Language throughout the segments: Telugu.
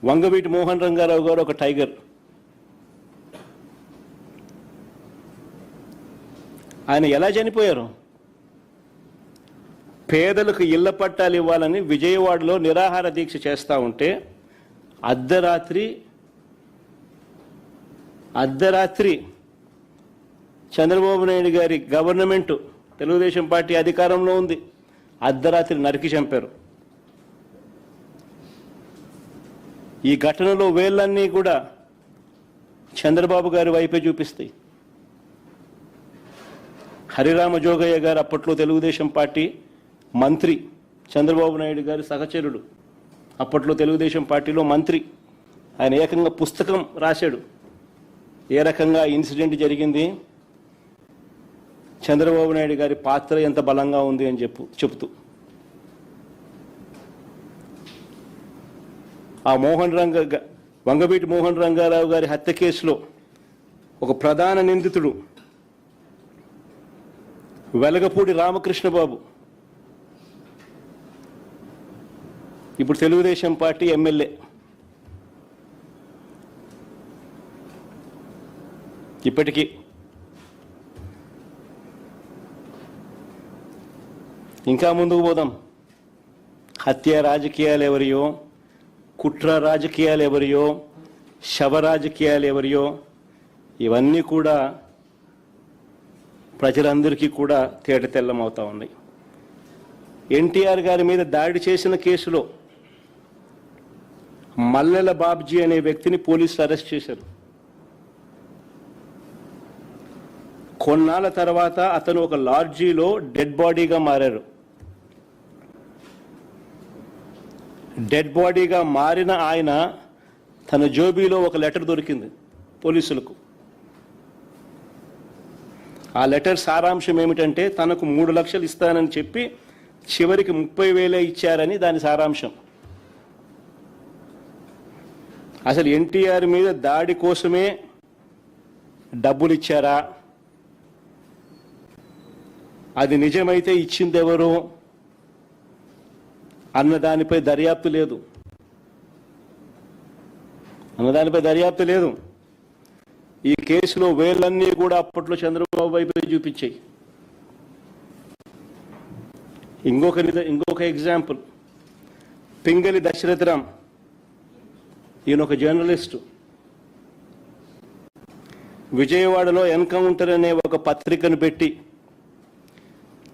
వంగవీటి మోహన్ రంగారావు గారు ఒక టైగర్. ఆయన ఎలా చనిపోయారు? పేదలకు ఇళ్ల పట్టాలు ఇవ్వాలని విజయవాడలో నిరాహార దీక్ష చేస్తూ ఉంటే అర్ధరాత్రి చంద్రబాబు నాయుడు గారి గవర్నమెంట్, తెలుగుదేశం పార్టీ అధికారంలో ఉంది, అర్ధరాత్రి నరికి చంపారు. ఈ ఘటనలో వేళ్ళన్నీ కూడా చంద్రబాబు గారి వైపే చూపిస్తాయి. హరిరామ జోగయ్య గారు అప్పట్లో తెలుగుదేశం పార్టీ మంత్రి, చంద్రబాబు నాయుడు గారి సహచరుడు, అప్పట్లో తెలుగుదేశం పార్టీలో మంత్రి. ఆయన ఏకంగా పుస్తకం రాశాడు ఏ రకంగా ఇన్సిడెంట్ జరిగింది, చంద్రబాబు నాయుడు గారి పాత్ర ఎంత బలంగా ఉంది అని చెబుతూ. ఆ వంగవీటి మోహన్ రంగారావు గారి హత్య కేసులో ఒక ప్రధాన నిందితుడు వెలగపూడి రామకృష్ణ బాబు ఇప్పుడు తెలుగుదేశం పార్టీ ఎమ్మెల్యే. ఇప్పటికీ ఇంకా ముందుకు పోదాం. హత్య రాజకీయాలు ఎవరియో, కుట్ర రాజకీయాలు ఎవరియో, శవ రాజకీయాలు ఎవరియో, ఇవన్నీ కూడా ప్రజలందరికీ కూడా తేటతెల్లమవుతా ఉన్నాయి. ఎన్టీఆర్ గారి మీద దాడి చేసిన కేసులో మల్లెల బాబ్జీ అనే వ్యక్తిని పోలీసులు అరెస్ట్ చేశారు. కొన్నాళ్ళ తర్వాత అతను ఒక లాడ్జీలో డెడ్ బాడీగా మారారు. డెడ్ బాడీగా మారిన ఆయన తన జోబీలో ఒక లెటర్ దొరికింది పోలీసులకు. ఆ లెటర్ సారాంశం ఏమిటంటే తనకు 3 లక్షలు ఇస్తానని చెప్పి చివరికి 30,000 ఇచ్చారని దాని సారాంశం. అసలు ఎన్టీఆర్ మీద దాడి కోసమే డబ్బులు ఇచ్చారా, అది నిజమైతే ఇచ్చింది ఎవరు అన్న దానిపై దర్యాప్తు లేదు. ఈ కేసులో వేళ్ళన్నీ కూడా అప్పట్లో చంద్రబాబు వైపు చూపించాయి. ఇంకొక ఎగ్జాంపుల్, పింగళి దశరథరామ్. ఈయన ఒక జర్నలిస్టు. విజయవాడలో ఎన్కౌంటర్ అనే ఒక పత్రికను పెట్టి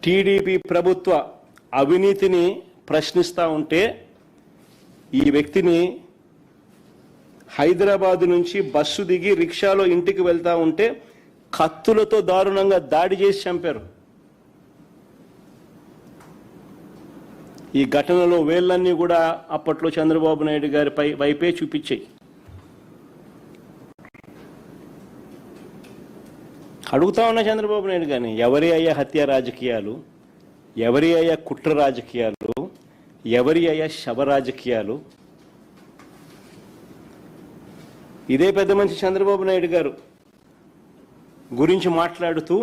టీడీపీ ప్రభుత్వ అవినీతిని ప్రశ్నిస్తూ ఉంటే ఈ వ్యక్తిని హైదరాబాద్ నుంచి బస్సు దిగి రిక్షాలో ఇంటికి వెళ్తూ ఉంటే కత్తులతో దారుణంగా దాడి చేసి చంపారు. ఈ ఘటనలో వేళ్ళన్నీ కూడా అప్పట్లో చంద్రబాబు నాయుడు గారి వైపే చూపించాయి. అడుగుతా ఉన్న చంద్రబాబు నాయుడు గారిని, ఎవరి అయ్యా హత్య రాజకీయాలు, ఎవరి అయ్యా కుట్ర రాజకీయాలు, ఎవరి అయ్యా శవ రాజకీయాలు? ఇదే పెద్ద మనిషి చంద్రబాబు నాయుడు గారు గురించి మాట్లాడుతూ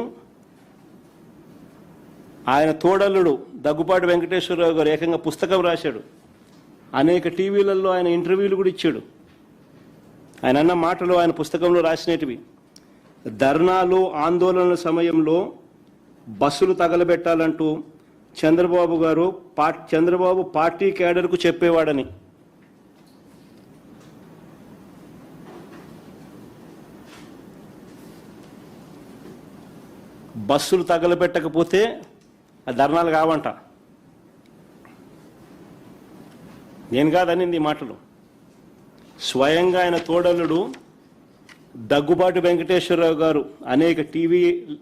ఆయన తోడల్లుడు దగ్గుపాటి వెంకటేశ్వరరావు గారు ఏకంగా పుస్తకం రాశాడు. అనేక టీవీలలో ఆయన ఇంటర్వ్యూలు కూడా ఇచ్చాడు. ఆయన అన్న మాటలు ఆయన పుస్తకంలో రాసినటివి. ధర్నాలు ఆందోళనల సమయంలో బస్సులు తగలబెట్టాలంటూ చంద్రబాబు పార్టీ క్యాడర్కు చెప్పేవాడని. బస్సులు తగలబెట్టకపోతే ఆ ధర్నాలు కావంట. నేను కాదనింది ఈ మాటలు. స్వయంగా ఆయన తోడల్లుడు దగ్గుబాటి వెంకటేశ్వరరావు గారు అనేక టీవీ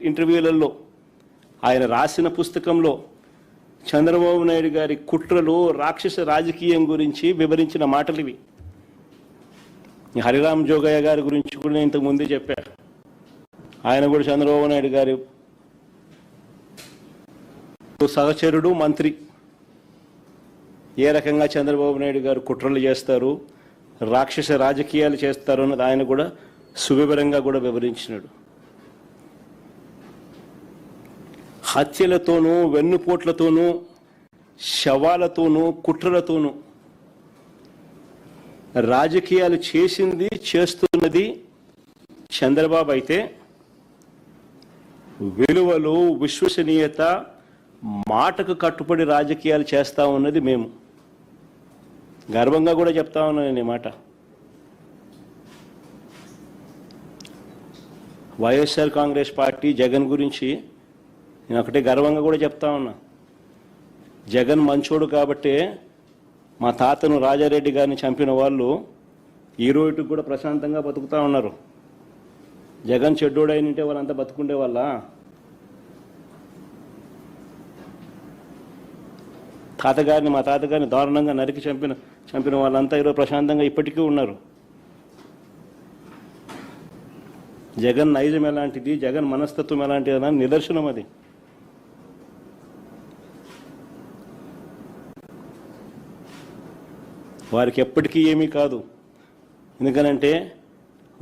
ఇంటర్వ్యూలలో ఆయన రాసిన పుస్తకంలో చంద్రబాబు నాయుడు గారి కుట్రలు, రాక్షస రాజకీయం గురించి వివరించిన మాటలు ఇవి. హరిరామ జోగయ్య గారి గురించి కూడా నేను ఇంతకుముందే చెప్పారు. ఆయన కూడా చంద్రబాబు నాయుడు గారి సహచరుడు, మంత్రి. ఏ రకంగా చంద్రబాబు నాయుడు గారు కుట్రలు చేస్తారు, రాక్షస రాజకీయాలు చేస్తారు అన్నది ఆయన కూడా సువివరంగా కూడా వివరించినాడు. హత్యలతోనూ, వెన్నుపోట్లతోనూ, శవాలతోనూ, కుట్రలతోనూ రాజకీయాలు చేసింది చేస్తున్నది చంద్రబాబు అయితే విలువలు, విశ్వసనీయత, మాటకు కట్టుబడి రాజకీయాలు చేస్తా ఉన్నది మేము. గర్వంగా కూడా చెప్తా ఉన్నాను నేను ఈ మాట. వైఎస్ఆర్ కాంగ్రెస్ పార్టీ జగన్ గురించి నేను ఒకటే గర్వంగా కూడా చెప్తా ఉన్నా. జగన్ మంచోడు కాబట్టే మా తాతను రాజారెడ్డి గారిని చంపిన వాళ్ళు ఈ రోజుకి కూడా ప్రశాంతంగా బతుకుతూ ఉన్నారు. జగన్ చెడ్డోడైనంటే వాళ్ళంతా బతుకుండే వాళ్ళ. మా తాతగారిని దారుణంగా నరికి చంపిన వాళ్ళంతా ఈరోజు ప్రశాంతంగా ఇప్పటికీ ఉన్నారు. జగన్ నైజం ఎలాంటిది, జగన్ మనస్తత్వం ఎలాంటిది అని నిదర్శనం అది. వారికి ఎప్పటికీ ఏమీ కాదు. ఎందుకనంటే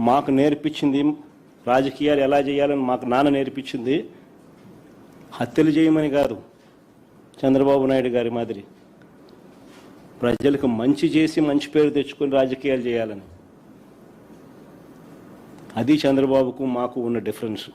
మాకు నేర్పించింది రాజకీయాలు ఎలా చేయాలని మాకు నాన్న నేర్పించింది హత్యలు చేయమని కాదు, చంద్రబాబు నాయుడు గారి మాదిరి ప్రజలకు మంచి చేసి మంచి పేరు తెచ్చుకొని రాజకీయాలు చేయాలని. అది చంద్రబాబుకు మాకు ఉన్న డిఫరెన్స్.